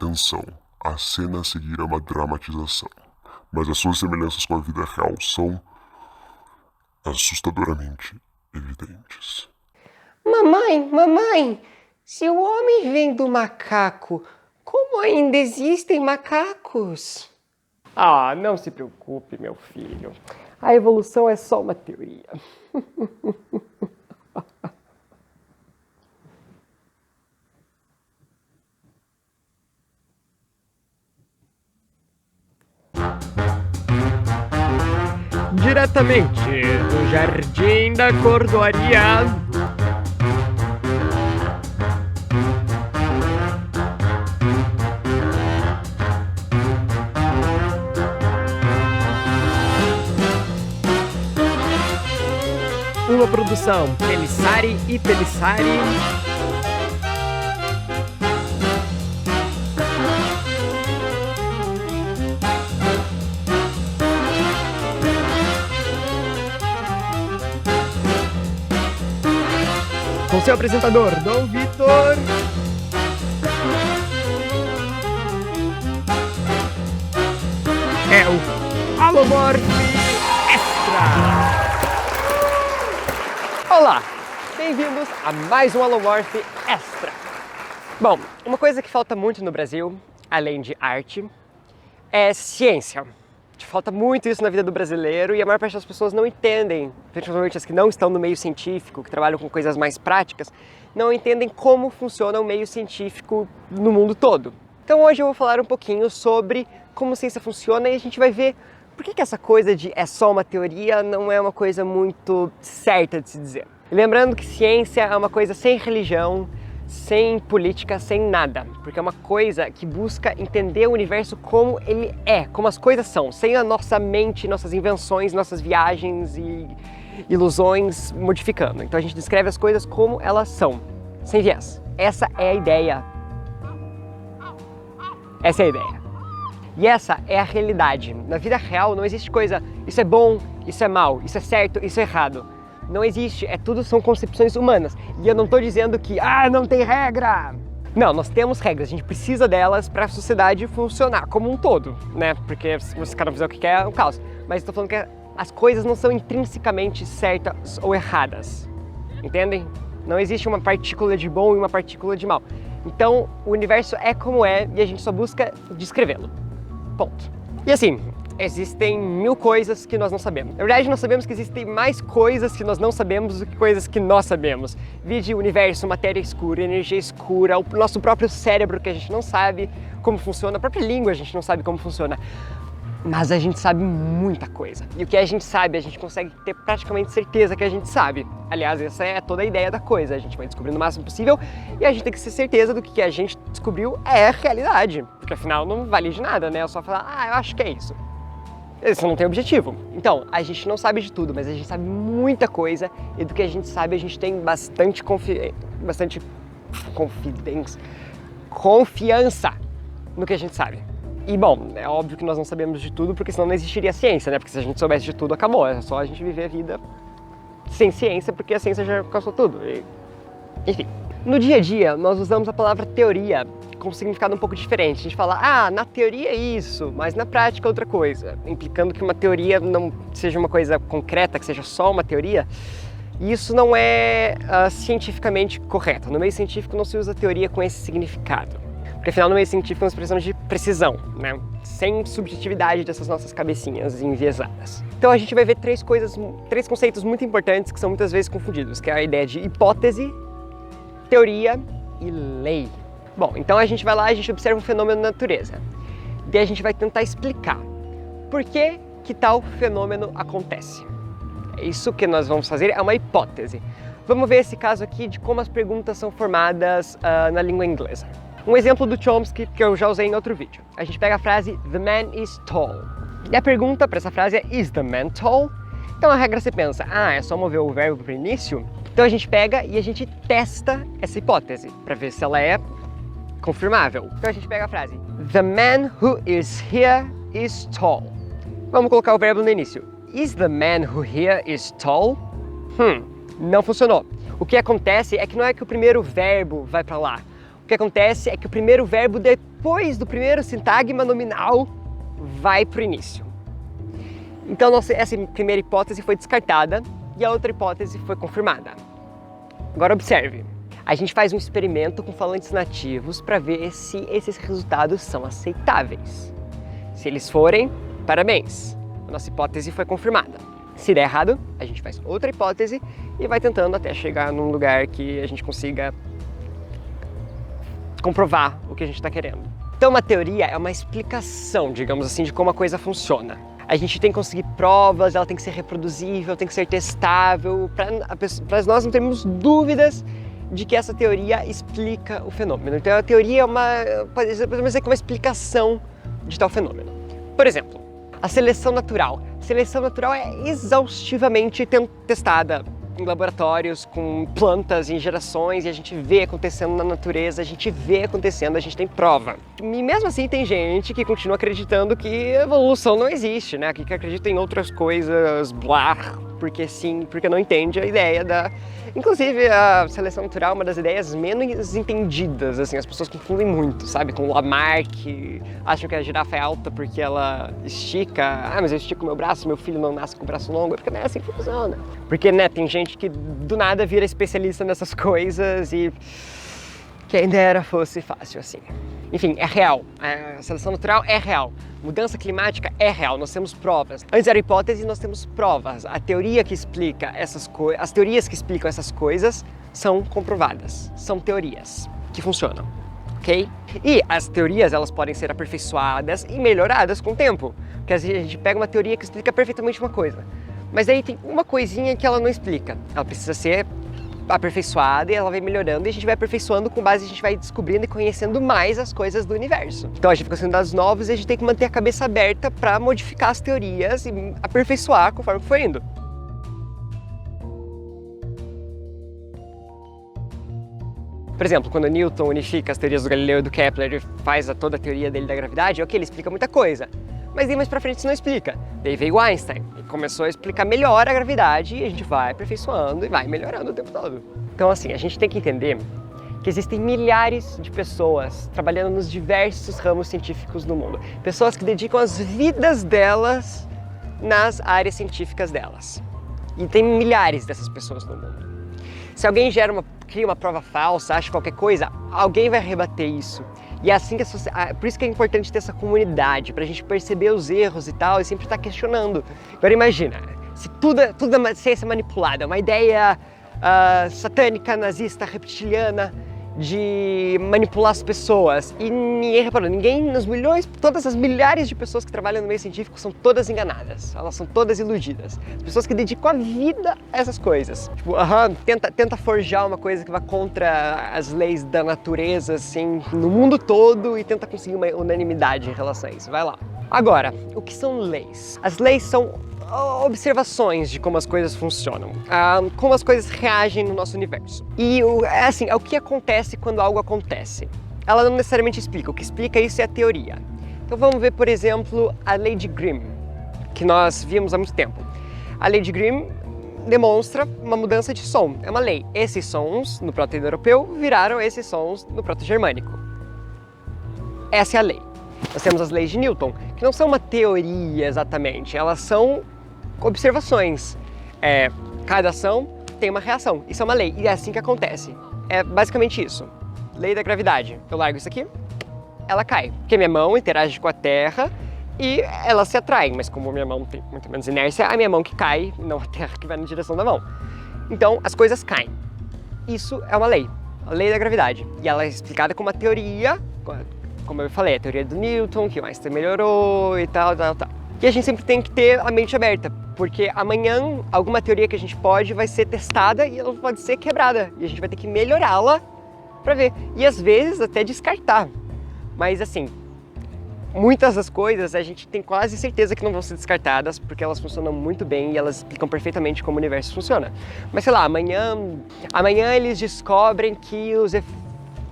Atenção, a cena a seguir é uma dramatização, mas as suas semelhanças com a vida real são assustadoramente evidentes. Mamãe, se o homem vem do macaco, como ainda existem macacos? Ah, não se preocupe, meu filho. A evolução é só uma teoria. Diretamente do Jardim da Cordoaria. Uma produção Pelissari e Pelissari. Com seu apresentador, Dom Vitor. É o Alomorph Extra. Olá, bem-vindos a mais um Alomorph Extra. Bom, uma coisa que falta muito no Brasil, além de arte, é ciência. Falta muito isso na vida do brasileiro e a maior parte das pessoas não entendem, principalmente as que não estão no meio científico, que trabalham com coisas mais práticas, não entendem como funciona o meio científico no mundo todo. Então hoje eu vou falar um pouquinho sobre como a ciência funciona e a gente vai ver por que essa coisa de é só uma teoria não é uma coisa muito certa de se dizer. E lembrando que ciência é uma coisa sem religião, sem política, sem nada, porque é uma coisa que busca entender o universo como ele é, como as coisas são, sem a nossa mente, nossas invenções, nossas viagens e ilusões modificando. Então a gente descreve as coisas como elas são, sem viés. Essa é a ideia. Essa é a ideia. E essa é a realidade. Na vida real não existe coisa, isso é bom, isso é mal, isso é certo, isso é errado. Não existe, tudo são concepções humanas. E eu não estou dizendo que, não tem regra! Não, nós temos regras, a gente precisa delas para a sociedade funcionar como um todo, né? Porque se você cada um fizer o que quer, é um caos. Mas estou falando que as coisas não são intrinsecamente certas ou erradas, entendem? Não existe uma partícula de bom e uma partícula de mal. Então, o universo é como é e a gente só busca descrevê-lo. Ponto. E assim, existem 1000 coisas que nós não sabemos. Na verdade, nós sabemos que existem mais coisas que nós não sabemos do que coisas que nós sabemos. Vide universo, matéria escura, energia escura, o nosso próprio cérebro que a gente não sabe como funciona, a própria língua a gente não sabe como funciona. Mas a gente sabe muita coisa. E o que a gente sabe, a gente consegue ter praticamente certeza que a gente sabe. Aliás, essa é toda a ideia da coisa. A gente vai descobrindo o máximo possível e a gente tem que ter certeza do que a gente descobriu é a realidade. Porque afinal não vale de nada, né? É só falar, eu acho que é isso. Isso não tem objetivo. Então, a gente não sabe de tudo, mas a gente sabe muita coisa e do que a gente sabe a gente tem bastante confiança no que a gente sabe. E bom, é óbvio que nós não sabemos de tudo porque senão não existiria ciência, né? Porque se a gente soubesse de tudo, acabou. É só a gente viver a vida sem ciência porque a ciência já alcançou tudo. Enfim. No dia a dia, nós usamos a palavra teoria com um significado um pouco diferente. A gente fala, na teoria é isso, mas na prática é outra coisa. Implicando que uma teoria não seja uma coisa concreta, que seja só uma teoria. E isso não é cientificamente correto. No meio científico não se usa teoria com esse significado. Porque afinal no meio científico nós precisamos de precisão, né? Sem subjetividade dessas nossas cabecinhas enviesadas. Então a gente vai ver três conceitos muito importantes que são muitas vezes confundidos, que é a ideia de hipótese, teoria e lei. Bom, então a gente vai lá, a gente observa um fenômeno na natureza. Daí a gente vai tentar explicar por que tal fenômeno acontece. É isso que nós vamos fazer, é uma hipótese. Vamos ver esse caso aqui de como as perguntas são formadas na língua inglesa. Um exemplo do Chomsky que eu já usei em outro vídeo. A gente pega a frase "The man is tall". E a pergunta para essa frase é "Is the man tall?". Então a regra você pensa, é só mover o verbo para o início? Então a gente pega e a gente testa essa hipótese para ver se ela é confirmável. Então a gente pega a frase "The man who is here is tall". Vamos colocar o verbo no início. "Is the man who here is tall?". Não funcionou. O que acontece é que não é que o primeiro verbo vai para lá. O que acontece é que o primeiro verbo depois do primeiro sintagma nominal, vai para o início. Então essa primeira hipótese foi descartada e a outra hipótese foi confirmada. Agora observe, a gente faz um experimento com falantes nativos para ver se esses resultados são aceitáveis. Se eles forem, parabéns, a nossa hipótese foi confirmada. Se der errado, a gente faz outra hipótese e vai tentando até chegar num lugar que a gente consiga comprovar o que a gente está querendo. Então uma teoria é uma explicação, digamos assim, de como a coisa funciona. A gente tem que conseguir provas, ela tem que ser reproduzível, tem que ser testável, para nós não termos dúvidas de que essa teoria explica o fenômeno. Então a teoria podemos dizer que é uma explicação de tal fenômeno. Por exemplo, a seleção natural. A seleção natural é exaustivamente testada em laboratórios, com plantas, em gerações, e a gente vê acontecendo na natureza, a gente vê acontecendo, a gente tem prova. E mesmo assim tem gente que continua acreditando que evolução não existe, né? Que acredita em outras coisas, blá, porque sim, porque não entende a ideia da... Inclusive, a seleção natural é uma das ideias menos entendidas, assim, as pessoas confundem muito, sabe? Com Lamarck, acham que a girafa é alta porque ela estica, mas eu estico meu braço, meu filho não nasce com o braço longo, porque não é assim que funciona. Porque, né, tem gente que do nada vira especialista nessas coisas e quem dera fosse fácil assim. Enfim, é real, a seleção natural é real, mudança climática é real, nós temos provas. Antes era hipótese, nós temos provas. A teoria que explica as teorias que explicam essas coisas são comprovadas, são teorias que funcionam, ok? E as teorias, elas podem ser aperfeiçoadas e melhoradas com o tempo, porque às vezes a gente pega uma teoria que explica perfeitamente uma coisa, mas aí tem uma coisinha que ela não explica, ela precisa ser aperfeiçoada e ela vai melhorando e a gente vai aperfeiçoando com base, a gente vai descobrindo e conhecendo mais as coisas do universo. Então a gente fica conhecendo dados novos e a gente tem que manter a cabeça aberta para modificar as teorias e aperfeiçoar conforme for indo. Por exemplo, quando Newton unifica as teorias do Galileu e do Kepler e faz toda a teoria dele da gravidade, ok, ele explica muita coisa. Mas aí mais pra frente isso não explica. Daí veio Einstein e começou a explicar melhor a gravidade e a gente vai aperfeiçoando e vai melhorando o tempo todo. Então assim, a gente tem que entender que existem milhares de pessoas trabalhando nos diversos ramos científicos do mundo. Pessoas que dedicam as vidas delas nas áreas científicas delas. E tem milhares dessas pessoas no mundo. Se alguém cria uma prova falsa, acha qualquer coisa, alguém vai rebater isso. E é assim que por isso que é importante ter essa comunidade, pra gente perceber os erros e tal, e sempre estar questionando. Agora imagina, se tudo é uma ciência manipulada, uma ideia satânica, nazista, reptiliana, de manipular as pessoas, e ninguém reparou, todas as milhares de pessoas que trabalham no meio científico são todas enganadas, elas são todas iludidas. As pessoas que dedicam a vida a essas coisas, tipo, tenta forjar uma coisa que vá contra as leis da natureza, assim, no mundo todo e tenta conseguir uma unanimidade em relação a isso, vai lá. Agora, o que são leis? As leis são observações de como as coisas funcionam, como as coisas reagem no nosso universo. E é o que acontece quando algo acontece. Ela não necessariamente explica, o que explica isso é a teoria. Então vamos ver, por exemplo, a lei de Grimm, que nós vimos há muito tempo. A lei de Grimm demonstra uma mudança de som, é uma lei. Esses sons no proto-indo-europeu viraram esses sons no proto-germânico. Essa é a lei. Nós temos as leis de Newton, que não são uma teoria exatamente, elas são observações. Cada ação tem uma reação, isso é uma lei, e é assim que acontece. É basicamente isso. Lei da gravidade. Eu largo isso aqui, ela cai, porque minha mão interage com a Terra e elas se atraem, mas como minha mão tem muito menos inércia, a minha mão que cai, não a Terra que vai na direção da mão. Então as coisas caem. Isso é uma lei, a lei da gravidade. E ela é explicada como uma teoria, como eu falei, a teoria do Newton, que o Einstein melhorou e tal. E a gente sempre tem que ter a mente aberta, porque amanhã alguma teoria que a gente vai ser testada e ela pode ser quebrada. E a gente vai ter que melhorá-la para ver. E às vezes até descartar. Mas assim, muitas das coisas a gente tem quase certeza que não vão ser descartadas, porque elas funcionam muito bem e elas explicam perfeitamente como o universo funciona. Mas sei lá, amanhã eles descobrem que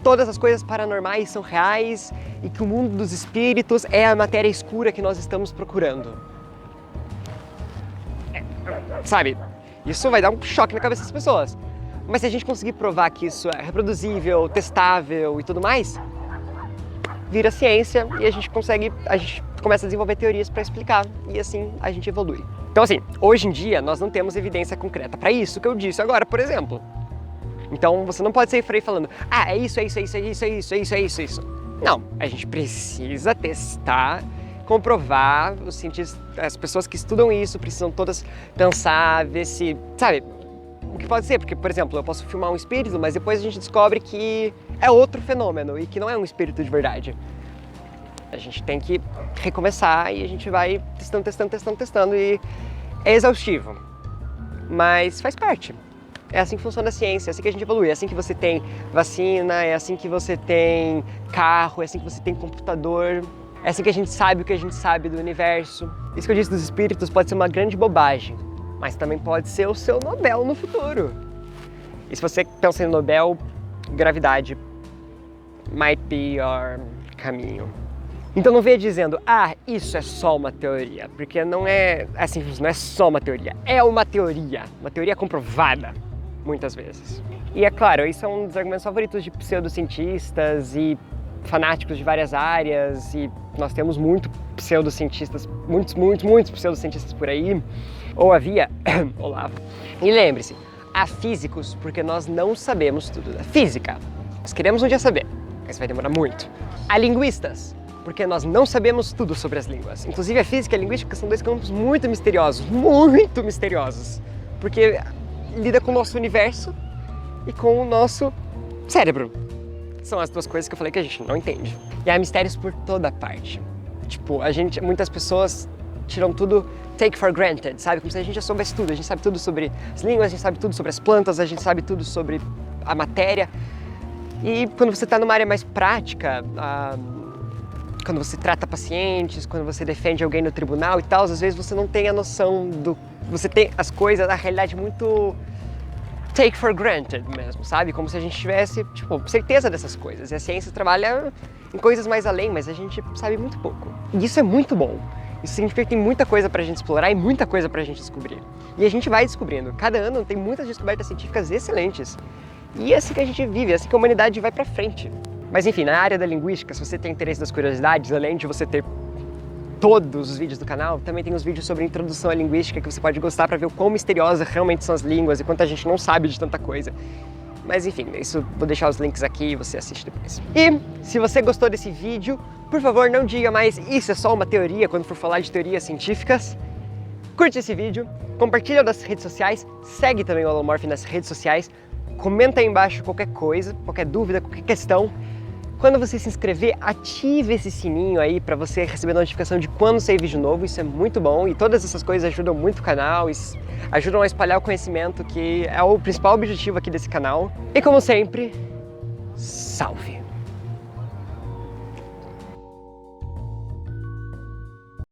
todas as coisas paranormais são reais e que o mundo dos espíritos é a matéria escura que nós estamos procurando. Sabe, isso vai dar um choque na cabeça das pessoas. Mas se a gente conseguir provar que isso é reproduzível, testável e tudo mais, vira ciência e a gente começa a desenvolver teorias para explicar e assim a gente evolui. Então assim, hoje em dia nós não temos evidência concreta para isso que eu disse agora, por exemplo. Então você não pode sair por aí falando, é isso. Não, a gente precisa testar, comprovar, os cientistas, as pessoas que estudam isso precisam todas pensar, ver se, sabe, o que pode ser, porque, por exemplo, eu posso filmar um espírito, mas depois a gente descobre que é outro fenômeno e que não é um espírito de verdade. A gente tem que recomeçar e a gente vai testando e é exaustivo, mas faz parte. É assim que funciona a ciência, é assim que a gente evolui, é assim que você tem vacina, é assim que você tem carro, é assim que você tem computador, é assim que a gente sabe o que a gente sabe do universo. Isso que eu disse dos espíritos pode ser uma grande bobagem, mas também pode ser o seu Nobel no futuro. E se você pensa em Nobel, gravidade might be your caminho. Então não venha dizendo, isso é só uma teoria, porque não é assim, não é só uma teoria, é uma teoria comprovada, muitas vezes. E é claro, isso é um dos argumentos favoritos de pseudocientistas e fanáticos de várias áreas, e nós temos muitos pseudocientistas por aí, ou havia, Olavo. E lembre-se, há físicos porque nós não sabemos tudo da física. Nós queremos um dia saber, mas vai demorar muito. Há linguistas, porque nós não sabemos tudo sobre as línguas. Inclusive a física e a linguística são dois campos muito misteriosos, porque lida com o nosso universo e com o nosso cérebro. São as duas coisas que eu falei que a gente não entende. E há mistérios por toda parte. Tipo, muitas pessoas tiram tudo take for granted, sabe? Como se a gente já soubesse tudo. A gente sabe tudo sobre as línguas, a gente sabe tudo sobre as plantas, a gente sabe tudo sobre a matéria. E quando você está numa área mais prática, quando você trata pacientes, quando você defende alguém no tribunal e tal, às vezes você não tem a noção do... Você tem as coisas, a realidade muito take for granted mesmo, sabe? Como se a gente tivesse, certeza dessas coisas. E a ciência trabalha em coisas mais além, mas a gente sabe muito pouco. E isso é muito bom. Isso significa que tem muita coisa pra gente explorar e muita coisa pra gente descobrir. E a gente vai descobrindo. Cada ano tem muitas descobertas científicas excelentes. E é assim que a gente vive, é assim que a humanidade vai pra frente. Mas enfim, na área da linguística, se você tem interesse das curiosidades, além de você ter todos os vídeos do canal, também tem os vídeos sobre introdução à linguística que você pode gostar para ver o quão misteriosas realmente são as línguas e quanto a gente não sabe de tanta coisa. Mas enfim, isso vou deixar os links aqui e você assiste depois. E se você gostou desse vídeo, por favor não diga mais isso é só uma teoria quando for falar de teorias científicas. Curte esse vídeo, compartilha nas redes sociais, segue também o Alomorph nas redes sociais, comenta aí embaixo qualquer coisa, qualquer dúvida, qualquer questão. Quando você se inscrever, ative esse sininho aí para você receber notificação de quando sair vídeo novo, isso é muito bom e todas essas coisas ajudam muito o canal, ajudam a espalhar o conhecimento, que é o principal objetivo aqui desse canal. E como sempre, salve!